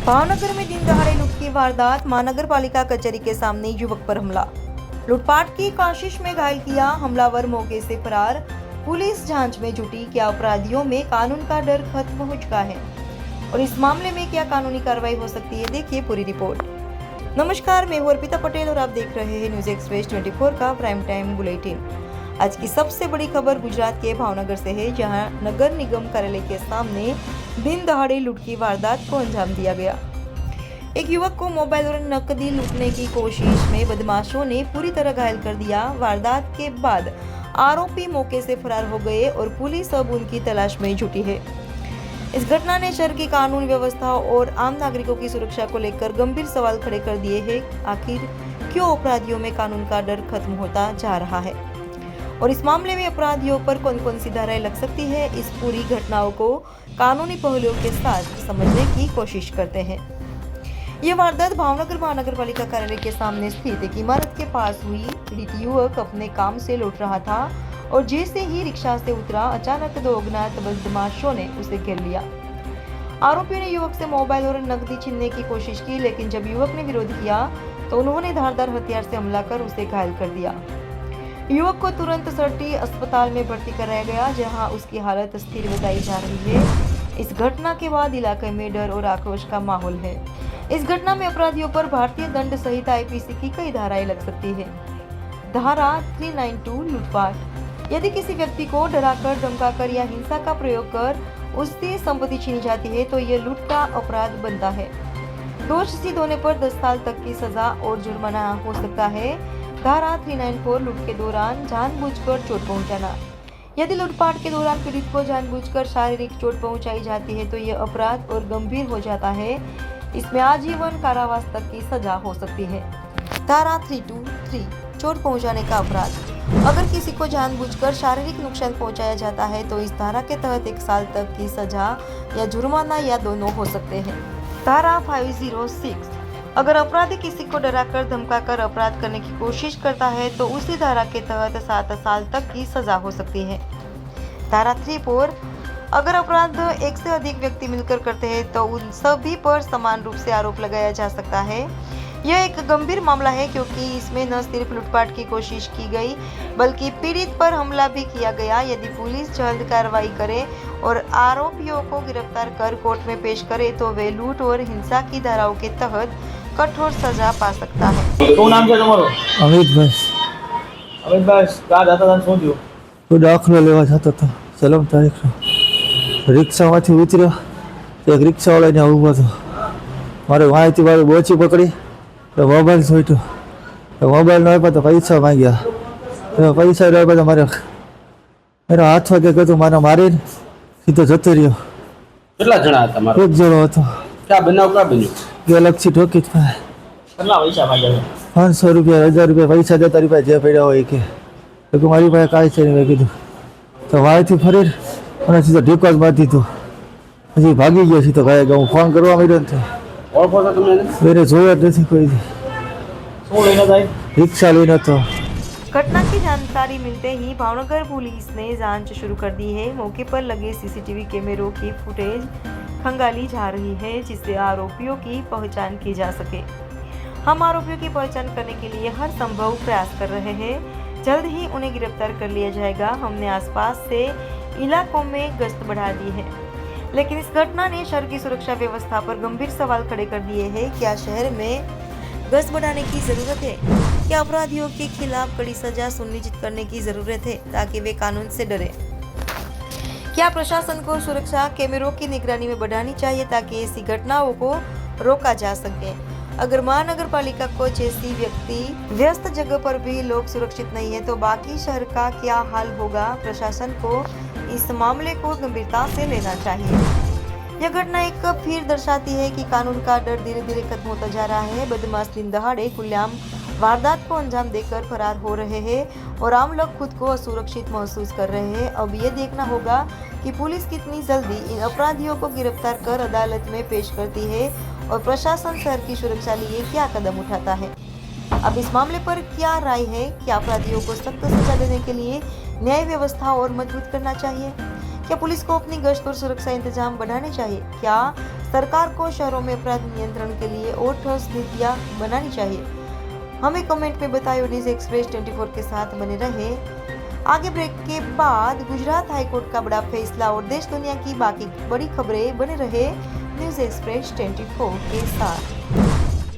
भावनगर में दिन दहाड़े लूट की वारदात, महानगर पालिका कचहरी के सामने युवक पर हमला। लूटपाट की कोशिश में घायल किया, हमलावर मौके से फरार। पुलिस जांच में जुटी, क्या अपराधियों में कानून का डर खत्म हो चुका है और इस मामले में क्या कानूनी कार्रवाई हो सकती है, देखिए पूरी रिपोर्ट। नमस्कार, मैं हूं अर्पिता पटेल और आप देख रहे हैं न्यूज एक्सप्रेस 24 का प्राइम टाइम बुलेटिन। आज की सबसे बड़ी खबर गुजरात के भावनगर से है, जहां नगर निगम कार्यालय के सामने दिन दहाड़े लूट की वारदात को अंजाम दिया गया। एक युवक को मोबाइल और नकदी लूटने की कोशिश में बदमाशों ने पूरी तरह घायल कर दिया। वारदात के बाद आरोपी मौके से फरार हो गए और पुलिस अब उनकी तलाश में जुटी है। इस घटना ने शहर की कानून व्यवस्था और आम नागरिकों की सुरक्षा को लेकर गंभीर सवाल खड़े कर दिए हैं। आखिर क्यों अपराधियों में कानून का डर खत्म होता जा रहा है और इस मामले में अपराधियों पर कौन कौन सी धाराएं लग सकती है, इस पूरी घटनाओं को कानूनी पहलुओं के साथ समझने की कोशिश करते हैं। ये वारदात भावनगर महानगर पालिका कार्यालय के सामने स्थित एक इमारत के पास हुई। पीड़ित युवक अपने काम से लौट रहा था और जैसे ही रिक्शा से उतरा, अचानक दो अज्ञात बदमाशों ने उसे घेर लिया। आरोपियों ने युवक से मोबाइल और नकदी छीनने की कोशिश की, लेकिन जब युवक ने विरोध किया तो उन्होंने धारदार हथियार से हमला कर उसे घायल कर दिया। युवक को तुरंत सरटी अस्पताल में भर्ती कराया गया, जहां उसकी हालत स्थिर बताई जा रही है। इस घटना के बाद इलाके में डर और आक्रोश का माहौल है। इस घटना में अपराधियों पर भारतीय दंड संहिता आईपीसी की कई धाराएं लग सकती है। धारा 392 लूटपाट। यदि किसी व्यक्ति को डराकर, धमकाकर या हिंसा का प्रयोग कर उससे संपत्ति छीनी जाती है तो यह लूट का अपराध बनता है। दोष सिद्ध होने पर 10 साल तक की सजा और जुर्माना हो सकता है। धारा 394 लूट के दौरान जानबूझकर चोट पहुंचाना। यदि लूटपाट के दौरान पीड़ित को जानबूझकर शारीरिक चोट पहुंचाई जाती है तो यह अपराध और गंभीर हो जाता है। इसमें आजीवन कारावास तक की सजा हो सकती है। धारा 323 चोट पहुंचाने का अपराध। अगर किसी को जानबूझकर शारीरिक नुकसान पहुंचाया जाता है तो इस धारा के तहत 1 साल तक की सजा या जुर्माना या दोनों हो सकते हैं। धारा 506 अगर अपराधी किसी को डराकर, धमकाकर अपराध करने की कोशिश करता है तो उसी धारा के तहत 7 साल तक की सजा हो सकती है। धारा 34 अगर अपराध एक से अधिक व्यक्ति मिलकर करते हैं तो उन सभी पर समान रूप से आरोप लगाया जा सकता है। यह एक गंभीर मामला है क्योंकि इसमें न सिर्फ लूटपाट की कोशिश की गई बल्कि पीड़ित पर हमला भी किया गया। यदि पुलिस जल्द कार्रवाई करे और आरोपियों को गिरफ्तार कर कोर्ट में पेश करे तो वे लूट और हिंसा की धाराओं के तहत कठोर सजा पा सकता है। શું નામ છે તમારું? અમિતભાઈ અમિતભાઈ, ક્યાં જતા હતા? શું થયું? હું દાખલો લેવા જતો હતો સલમ તારીખનો. રિક્ષામાંથી ઉતર્યો તો એક રિક્ષાવાળા ત્યાં ઊભો હતો. મારે વાંચી મારી બોચી પકડી તો મોબાઈલ છોટ્યો. તો મોબાઈલ ન આપ્યા તો પૈસા માંગ્યા. તો પૈસા ન આપ્યા તો મારા હાથમાં કંઈક હતું, મારે મારીને સીધો જતો રહ્યો. કેટલા જણા હતા તમારા? એક જણો હતો. ક્યાં બનાવ ક્યાં બન્યું? ગેલેક્સી ઠોકી જ પાસે કેટલા પૈસા માંગ્યા? 500 રૂપિયા, 1000 રૂપિયા પૈસા જતા રૂપિયા જે પડ્યા હોય કે મારી પાસે કાંઈ છે નહીં. મેં કીધું તો વાયથી ફરી અને સીધો ઢીકો જ મારી દીધો. પછી ભાગી ગયો સીધો ભાઈ. હું ફોન કરવા માંડ્યો ને ઓળખો છો તમે એને? એને જોયા જ નથી કોઈ. શું લઈને જાય? रिक्शा लेना तो। घटना की जानकारी मिलते ही भावनगर पुलिस ने जांच शुरू कर दी है। मौके पर लगे सीसीटीवी कैमरों की फुटेज खंगाली जा रही है, जिससे आरोपियों की पहचान की जा सके। हम आरोपियों की पहचान करने के लिए हर संभव प्रयास कर रहे हैं। जल्द ही उन्हें गिरफ्तार कर लिया जाएगा। हमने आसपास से इलाकों में गश्त बढ़ा दी है, लेकिन इस घटना ने शहर की सुरक्षा व्यवस्था पर गंभीर सवाल खड़े कर दिए हैं। क्या शहर में गश्त बढ़ाने की जरूरत है? क्या अपराधियों के खिलाफ कड़ी सजा सुनिश्चित करने की जरूरत है ताकि वे कानून से डरे? क्या प्रशासन को सुरक्षा कैमरों की निगरानी में बढ़ानी चाहिए ताकि ऐसी घटनाओं को रोका जा सके? अगर महानगर पालिका को जैसी व्यस्त जगह पर भी लोग सुरक्षित नहीं है तो बाकी शहर का क्या हाल होगा? प्रशासन को इस मामले को गंभीरता से लेना चाहिए। यह घटना एक फिर दर्शाती है कि कानून का डर धीरे धीरे खत्म होता जा रहा है। बदमाश दिन दहाड़े खुलेआम वारदात को अंजाम देकर फरार हो रहे हैं और आम लोग खुद को असुरक्षित महसूस कर रहे हैं। अब ये देखना होगा कि पुलिस कितनी जल्दी इन अपराधियों को गिरफ्तार कर अदालत में पेश करती है और प्रशासन शहर की सुरक्षा लिए क्या कदम उठाता है। अब इस मामले पर क्या राय है? क्या अपराधियों को सख्त सजा देने के लिए न्याय व्यवस्था और मजबूत करना चाहिए? क्या पुलिस को अपनी गश्त और सुरक्षा इंतजाम बढ़ाने चाहिए? क्या सरकार को शहरों में अपराध नियंत्रण के लिए और ठोस नीतियाँ बनानी चाहिए? हमें कमेंट में बताएं और न्यूज़ एक्सप्रेस 24 के साथ बने रहे। आगे ब्रेक के बाद गुजरात हाईकोर्ट का बड़ा फैसला और देश दुनिया की बाकी बड़ी खबरें बने रहे न्यूज़ एक्सप्रेस 24 के साथ।